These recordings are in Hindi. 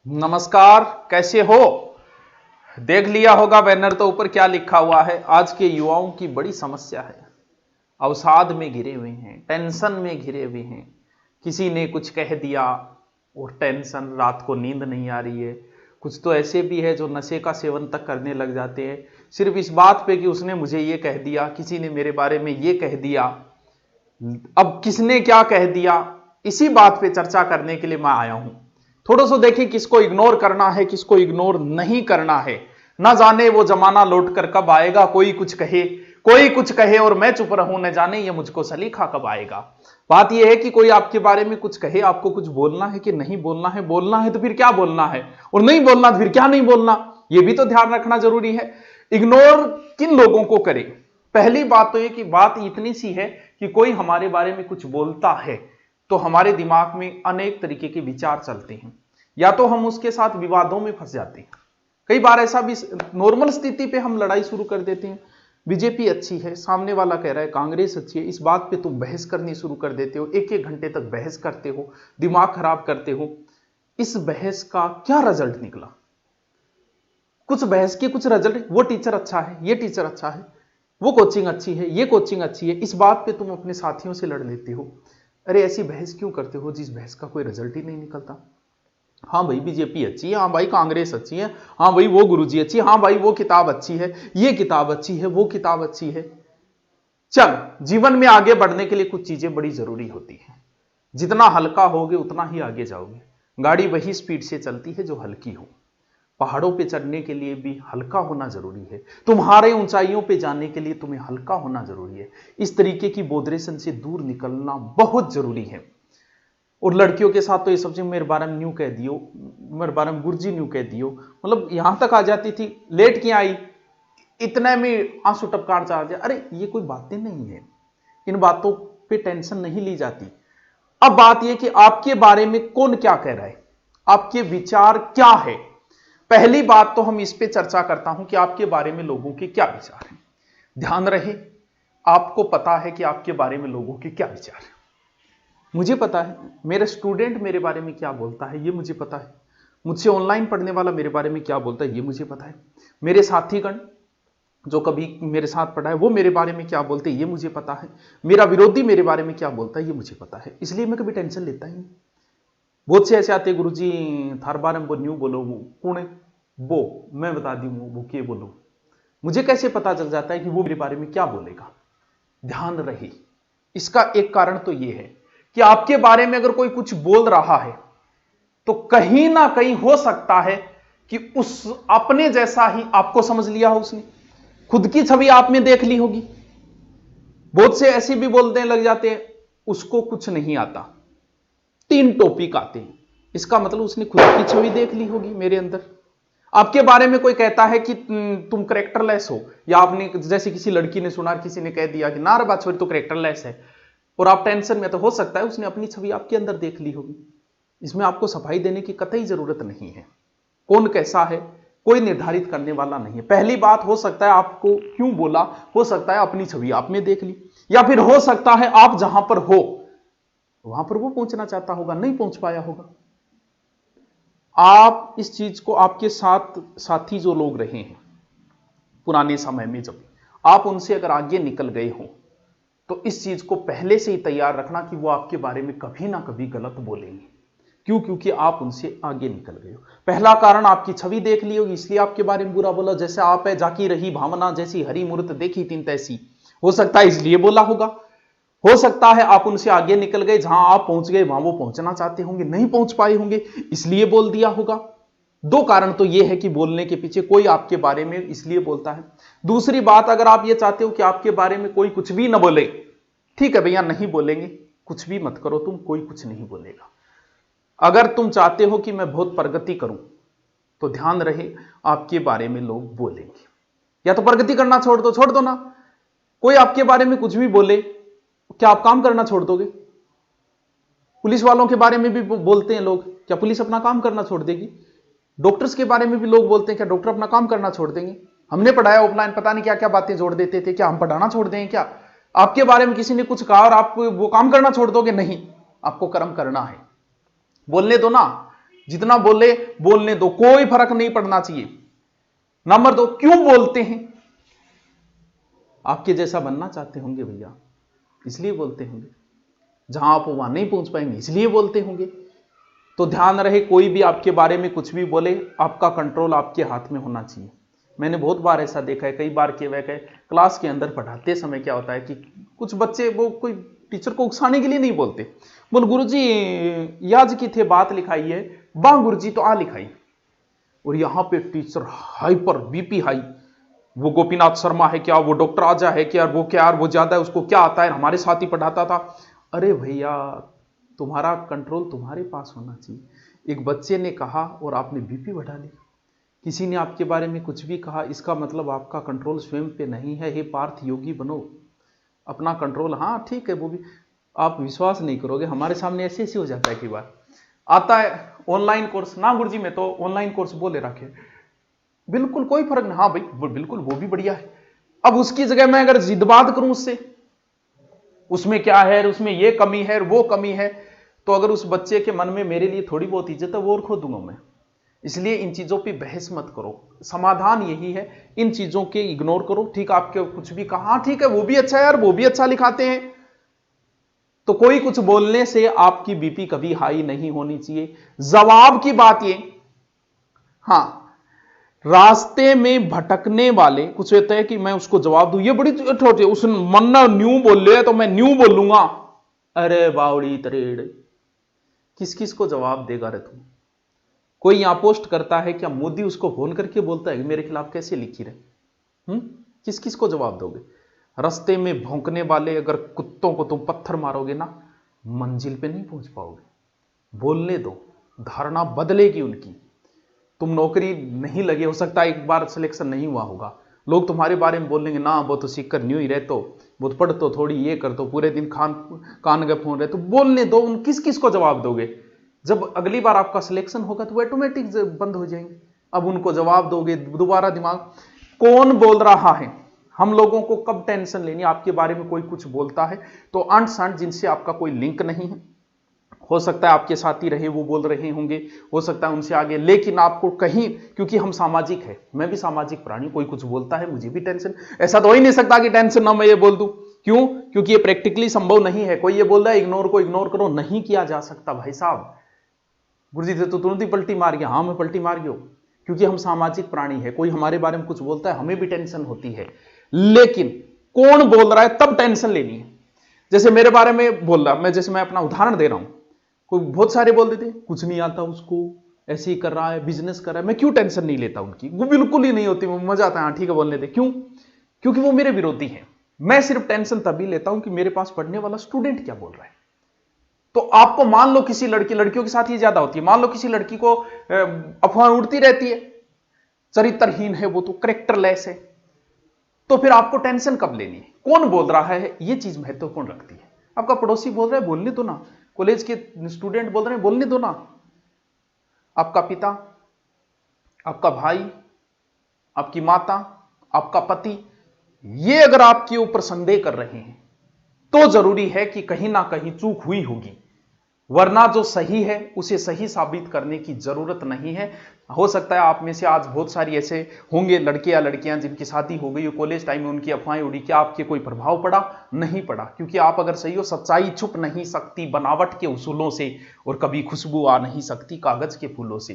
नमस्कार, कैसे हो? देख लिया होगा बैनर तो ऊपर क्या लिखा हुआ है। आज के युवाओं की बड़ी समस्या है, अवसाद में घिरे हुए हैं, टेंशन में घिरे हुए हैं। किसी ने कुछ कह दिया और टेंशन, रात को नींद नहीं आ रही है। कुछ तो ऐसे भी है जो नशे का सेवन तक करने लग जाते हैं सिर्फ इस बात पे कि उसने मुझे ये कह दिया, किसी ने मेरे बारे में ये कह दिया। अब किसने क्या कह दिया, इसी बात पे चर्चा करने के लिए मैं आया हूं। थोड़ा सा देखिए किसको इग्नोर करना है, किसको इग्नोर नहीं करना है। ना जाने वो जमाना लौट कर कब आएगा, कोई कुछ कहे और मैं चुप रहूं, न जाने ये मुझको सलीखा कब आएगा। बात यह है कि कोई आपके बारे में कुछ कहे, आपको कुछ बोलना है कि नहीं बोलना है। बोलना है तो फिर क्या बोलना है, और नहीं बोलना तो फिर क्या नहीं बोलना, यह भी तो ध्यान रखना जरूरी है। इग्नोर किन लोगों को करें? पहली बात तो यह कि बात इतनी सी है कि कोई हमारे बारे में कुछ बोलता है तो हमारे दिमाग में अनेक तरीके के विचार चलते हैं, या तो हम उसके साथ विवादों में फंस जाते हैं। कई बार ऐसा भी नॉर्मल स्थिति पे हम लड़ाई शुरू कर देते हैं। बीजेपी अच्छी है, सामने वाला कह रहा है कांग्रेस अच्छी है, इस बात पे तुम बहस करनी शुरू कर देते हो। एक एक घंटे तक बहस करते हो, दिमाग खराब करते हो। इस बहस का क्या रिजल्ट निकला? कुछ बहस के कुछ रिजल्ट, वो टीचर अच्छा है, ये टीचर अच्छा है, वो कोचिंग अच्छी है, ये कोचिंग अच्छी है, इस बात पे तुम अपने साथियों से लड़ लेते हो। अरे ऐसी बहस क्यों करते हो जिस बहस का कोई रिजल्ट ही नहीं निकलता? हाँ भाई बीजेपी अच्छी है, हाँ भाई कांग्रेस अच्छी है, हाँ भाई वो गुरुजी अच्छी है, हाँ भाई वो किताब अच्छी है, ये किताब अच्छी है, वो किताब अच्छी है। चल, जीवन में आगे बढ़ने के लिए कुछ चीजें बड़ी जरूरी होती है। जितना हल्का होगे उतना ही आगे जाओगे। गाड़ी वही स्पीड से चलती है जो हल्की हो। पहाड़ों पे चढ़ने के लिए भी हल्का होना जरूरी है, तुम्हारे ऊंचाइयों पे जाने के लिए तुम्हें हल्का होना जरूरी है। इस तरीके की बोधरेशन से दूर निकलना बहुत जरूरी है। और लड़कियों के साथ तो ये सबसे मेरे बारे में न्यू कह दियो, मेरे बारे में गुरुजी न्यू कह दियो, मतलब यहां तक आ जाती थी। लेट क्यों आई, इतने में आंसू टपकान चाह जाए। अरे ये कोई बातें नहीं है, इन बातों पे टेंशन नहीं ली जाती। अब बात यह कि आपके बारे में कौन क्या कह रहा है, आपके विचार क्या है। पहली बात तो हम इस पे चर्चा करता हूं कि आपके बारे में लोगों के क्या विचार हैं। ध्यान रहे, आपको पता है कि आपके बारे में लोगों के क्या विचार है। मुझे पता है मेरा स्टूडेंट मेरे बारे में क्या बोलता है, ये मुझे पता है। मुझसे ऑनलाइन पढ़ने वाला मेरे बारे में क्या बोलता है, ये मुझे पता है। मेरे साथीगण जो कभी मेरे साथ पढ़ा है वो मेरे बारे में क्या बोलते हैं, ये मुझे पता है। मेरा विरोधी मेरे बारे में क्या बोलता है, ये मुझे पता है। इसलिए मैं कभी टेंशन लेता ही नहीं। बहुत से ऐसे आते हैं, गुरुजी थार बारे में न्यू बोलो, वो कौन है वो, मैं बता दी वो के बोलो। मुझे कैसे पता चल जाता है कि वो मेरे बारे में क्या बोलेगा? ध्यान रहे, इसका एक कारण तो यह है कि आपके बारे में अगर कोई कुछ बोल रहा है तो कहीं ना कहीं हो सकता है कि उस अपने जैसा ही आपको समझ लिया हो, उसने खुद की छवि आप में देख ली होगी। बहुत से ऐसे भी बोलने लग जाते हैं उसको कुछ नहीं आता, 3 टॉपिक आते हैं, इसका मतलब उसने खुद की छवि देख ली होगी मेरे अंदर। आपके बारे में कोई कहता है कि तुम करेक्टरलेस हो, या आपने जैसे किसी लड़की ने सुना, किसी ने कह दिया कि ना रे बात छोड़ी तो करेक्टरलेस है, और आप टेंशन में, तो हो सकता है उसने अपनी छवि आपके अंदर देख ली होगी। इसमें आपको सफाई देने की कतई जरूरत नहीं है। कौन कैसा है कोई निर्धारित करने वाला नहीं है। पहली बात, हो सकता है आपको क्यों बोला, हो सकता है अपनी छवि आप में देख ली, या फिर हो सकता है आप जहां पर हो वहां पर वो पहुंचना चाहता होगा, नहीं पहुंच पाया होगा। आप इस चीज को, आपके साथ साथी जो लोग रहे हैं पुराने समय में, जब आप उनसे अगर आगे निकल गए हो तो इस चीज को पहले से ही तैयार रखना कि वो आपके बारे में कभी ना कभी गलत बोलेंगे। क्यों? क्योंकि आप उनसे आगे निकल गए हो। पहला कारण, आपकी छवि देख ली होगी इसलिए आपके बारे में बुरा बोला। जैसे आप है, जाकी रही भावना जैसी हरी मूर्त देखी तीन तैसी, हो सकता है इसलिए बोला होगा। हो सकता है आप उनसे आगे निकल गए, जहां आप पहुंच गए वहां वो पहुंचना चाहते होंगे, नहीं पहुंच पाए होंगे, इसलिए बोल दिया होगा। 2 कारण तो यह है कि बोलने के पीछे कोई आपके बारे में इसलिए बोलता है। दूसरी बात, अगर आप ये चाहते हो कि आपके बारे में कोई कुछ भी ना बोले, ठीक है भैया नहीं बोलेंगे, कुछ भी मत करो तुम, कोई कुछ नहीं बोलेगा। अगर तुम चाहते हो कि मैं बहुत प्रगति करूं तो ध्यान रहे आपके बारे में लोग बोलेंगे। या तो प्रगति करना छोड़ दो ना। कोई आपके बारे में कुछ भी बोले, क्या आप काम करना छोड़ दोगे? पुलिस वालों के बारे में भी बोलते हैं लोग, क्या पुलिस अपना काम करना छोड़ देगी? डॉक्टर्स के बारे में भी लोग बोलते हैं, क्या डॉक्टर अपना काम करना छोड़ देंगे? हमने पढ़ाया ऑफलाइन, पता नहीं क्या क्या बातें जोड़ देते थे, क्या हम पढ़ाना छोड़ देंगे क्या? आपके बारे में किसी ने कुछ कहा और आप वो काम करना छोड़ दोगे? नहीं, आपको कर्म करना है। बोलने दो ना, जितना बोले बोलने दो, कोई फर्क नहीं पड़ना चाहिए। नंबर 2, क्यों बोलते हैं? आपके जैसा बनना चाहते होंगे भैया, इसलिए बोलते होंगे। जहां आप वहां नहीं पहुंच पाएंगे, इसलिए बोलते होंगे। तो ध्यान रहे, कोई भी आपके बारे में कुछ भी बोले, आपका कंट्रोल आपके हाथ में होना चाहिए। मैंने बहुत बार ऐसा देखा है, कई बार के वह क्लास के अंदर पढ़ाते समय क्या होता है कि कुछ बच्चे वो कोई टीचर को उकसाने के लिए नहीं बोलते, बोल गुरुजी याज की थे बात लिखाई है, बा गुरुजी तो आ लिखाई। और यहां पे टीचर हाइपर, बीपी हाई, वो गोपीनाथ शर्मा है क्या, वो डॉक्टर आजा है क्या, वो क्या, वो ज्यादा है, उसको क्या आता है, हमारे साथ ही पढ़ाता था। अरे भैया, तुम्हारा कंट्रोल तुम्हारे पास होना चाहिए। एक बच्चे ने कहा और आपने बीपी बढ़ा ली, किसी ने आपके बारे में कुछ भी कहा, इसका मतलब आपका कंट्रोल स्वयं पे नहीं है। हे पार्थ योगी बनो, अपना कंट्रोल। हाँ ठीक है, वो भी आप विश्वास नहीं करोगे, हमारे सामने ऐसे ऐसे हो जाता है। कई बार आता है ऑनलाइन कोर्स, ना गुरुजी मैं तो ऑनलाइन कोर्स बोले रखे, बिल्कुल कोई फर्क नहीं। हाँ भाई बिल्कुल वो भी बढ़िया है। अब उसकी जगह मैं अगर जिद्बात करूं उससे, उसमें क्या है, उसमें ये कमी है, वो कमी है, तो अगर उस बच्चे के मन में मेरे लिए थोड़ी बहुत इज्जत है, वो और खो दूंगा मैं। इसलिए इन चीजों पे बहस मत करो, समाधान यही है, इन चीजों के इग्नोर करो। ठीक, आपके कुछ भी कहा, ठीक है वो भी अच्छा है यार, वो भी अच्छा लिखाते हैं, तो कोई कुछ बोलने से आपकी बीपी कभी हाई नहीं होनी चाहिए। जवाब की बात ये, हां, रास्ते में भटकने वाले कुछ होता है कि मैं उसको जवाब दूं, ये बड़ी छोटी, उस मन्ना न्यू बोल रहे तो मैं न्यू बोलूंगा। अरे बावड़ी तरेड़, किस किस को जवाब देगा रे तू? कोई यहां पोस्ट करता है क्या, मोदी उसको फोन करके बोलता है कि मेरे खिलाफ कैसे लिखी रहे? किस किस को जवाब दोगे? रास्ते में भौंकने वाले अगर कुत्तों को तुम पत्थर मारोगे ना, मंजिल पे नहीं पहुंच पाओगे। बोलने दो, धारणा बदलेगी उनकी। तुम नौकरी नहीं लगे, हो सकता है एक बार सिलेक्शन नहीं हुआ होगा, लोग तुम्हारे बारे में बोलेंगे ना वो तो सीख कर न्यू ही रहते हो, वो तो पढ़ तो थोड़ी ये कर तो पूरे दिन कान गए फोन रहे, तो बोलने दो। उन किस किस को जवाब दोगे? जब अगली बार आपका सिलेक्शन होगा तो वो ऑटोमेटिक बंद हो जाएंगे। अब उनको जवाब दोगे, दोबारा दिमाग। कौन बोल रहा है? हम लोगों को कब टेंशन लेनी? आपके बारे में कोई कुछ बोलता है तो अंट संट जिनसे आपका कोई लिंक नहीं है, हो सकता है आपके साथी रहे वो बोल रहे होंगे, हो सकता है उनसे आगे, लेकिन आपको कहीं, क्योंकि हम सामाजिक है, मैं भी सामाजिक प्राणी, कोई कुछ बोलता है मुझे भी टेंशन। ऐसा तो हो ही नहीं सकता कि टेंशन ना मैं ये बोल दूं। क्यों? क्योंकि ये प्रैक्टिकली संभव नहीं है। कोई ये बोल रहा है इग्नोर को इग्नोर करो, नहीं किया जा सकता भाई साहब। गुरुजी तो तुरंत ही पलटी मार गया, हाँ मैं पलटी मार गया, क्योंकि हम सामाजिक प्राणी है। कोई हमारे बारे में कुछ बोलता है हमें भी टेंशन होती है, लेकिन कौन बोल रहा है तब टेंशन लेनी है। जैसे मेरे बारे में बोल रहा, मैं अपना उदाहरण दे रहा हूं, कोई बहुत सारे बोल देते कुछ नहीं आता उसको, ऐसे ही कर रहा है, बिजनेस कर रहा है, मैं क्यों टेंशन नहीं लेता उनकी? वो बिल्कुल ही नहीं होती, मजा आता है, हाँ ठीक है बोलने दे। क्यों? क्योंकि वो मेरे विरोधी हैं। मैं सिर्फ टेंशन तभी लेता हूं कि मेरे पास पढ़ने वाला स्टूडेंट क्या बोल रहा है। तो आपको मान लो किसी लड़कियों के साथ ये ज्यादा होती है, मान लो किसी लड़की को अफवाह उड़ती रहती है, चरित्रहीन है वो, तो कैरेक्टरलेस है, तो फिर आपको टेंशन कब लेनी है? कौन बोल रहा है, ये चीज महत्वपूर्ण रखती है। आपका पड़ोसी बोल रहा है बोलने दो ना, कॉलेज के स्टूडेंट बोल रहे हैं बोलने दो ना, आपका पिता, आपका भाई, आपकी माता, आपका पति, ये अगर आपके ऊपर संदेह कर रहे हैं तो जरूरी है कि कहीं ना कहीं चूक हुई होगी, वरना जो सही है उसे सही साबित करने की जरूरत नहीं है। हो सकता है आप में से आज बहुत सारी ऐसे होंगे लड़के या लड़कियां जिनकी शादी हो गई, कॉलेज टाइम में उनकी अफवाहें उड़ी, क्या आपके कोई प्रभाव पड़ा? नहीं पड़ा, क्योंकि आप अगर सही हो, सच्चाई छुप नहीं सकती बनावट के उसूलों से, और कभी खुशबू आ नहीं सकती कागज के फूलों से।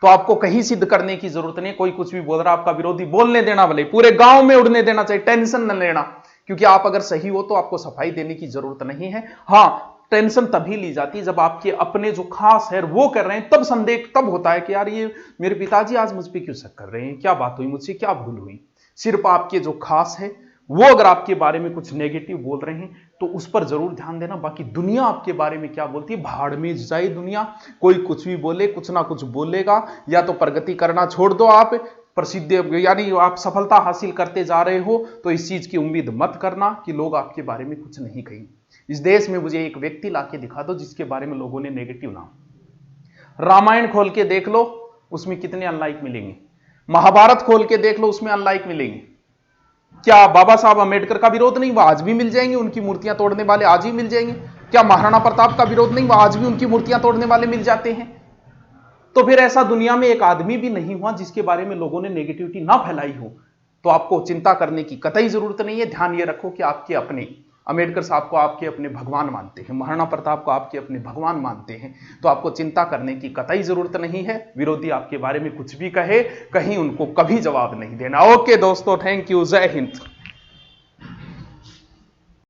तो आपको कहीं सिद्ध करने की जरूरत नहीं। कोई कुछ भी बोल रहा, आपका विरोधी बोलने देना, भले पूरे गांव में उड़ने देना चाहिए, टेंशन न लेना, क्योंकि आप अगर सही हो तो आपको सफाई देने की जरूरत नहीं है। हां, टेंशन तभी ली जाती है जब आपके अपने जो खास है वो कर रहे हैं, तब संदेह तब होता है कि यार ये मेरे पिताजी आज मुझ पर क्यों शक कर रहे हैं, क्या बात हुई, मुझसे क्या भूल हुई। सिर्फ आपके जो खास है वो अगर आपके बारे में कुछ नेगेटिव बोल रहे हैं तो उस पर जरूर ध्यान देना। बाकी दुनिया आपके बारे में क्या बोलती है, भाड़ में जाए दुनिया, कोई कुछ भी बोले, कुछ ना कुछ बोलेगा। या तो प्रगति करना छोड़ दो, आप प्रसिद्ध यानी आप सफलता हासिल करते जा रहे हो, तो इस चीज की उम्मीद मत करना कि लोग आपके बारे में कुछ नहीं कहेंगे। इस देश में मुझे एक व्यक्ति लाके दिखा दो जिसके बारे में लोगों ने नेगेटिव नाम। रामायण खोल के देख लो, उसमें कितने अनलाइक मिलेंगे। महाभारत खोल के देख लो, उसमें अनलाइक मिलेंगे। क्या बाबा साहब अम्बेडकर का विरोध नहीं? वह आज भी मिल जाएंगे, उनकी मूर्तियां तोड़ने वाले आज भी मिल जाएंगे। क्या महाराणा प्रताप का विरोध नहीं? वह आज भी उनकी मूर्तियां तोड़ने वाले मिल जाते हैं। तो फिर ऐसा दुनिया में एक आदमी भी नहीं हुआ जिसके बारे में लोगों ने नेगेटिविटी ना फैलाई हो। तो आपको चिंता करने की कतई जरूरत नहीं है। ध्यान ये रखो कि आपके अपने अंबेडकर साहब को आपके अपने भगवान मानते हैं, महाराणा प्रताप को आपके अपने भगवान मानते हैं, तो आपको चिंता करने की कतई जरूरत नहीं है। विरोधी आपके बारे में कुछ भी कहे, कहीं उनको कभी जवाब नहीं देना। ओके दोस्तों, थैंक यू, जय हिंद।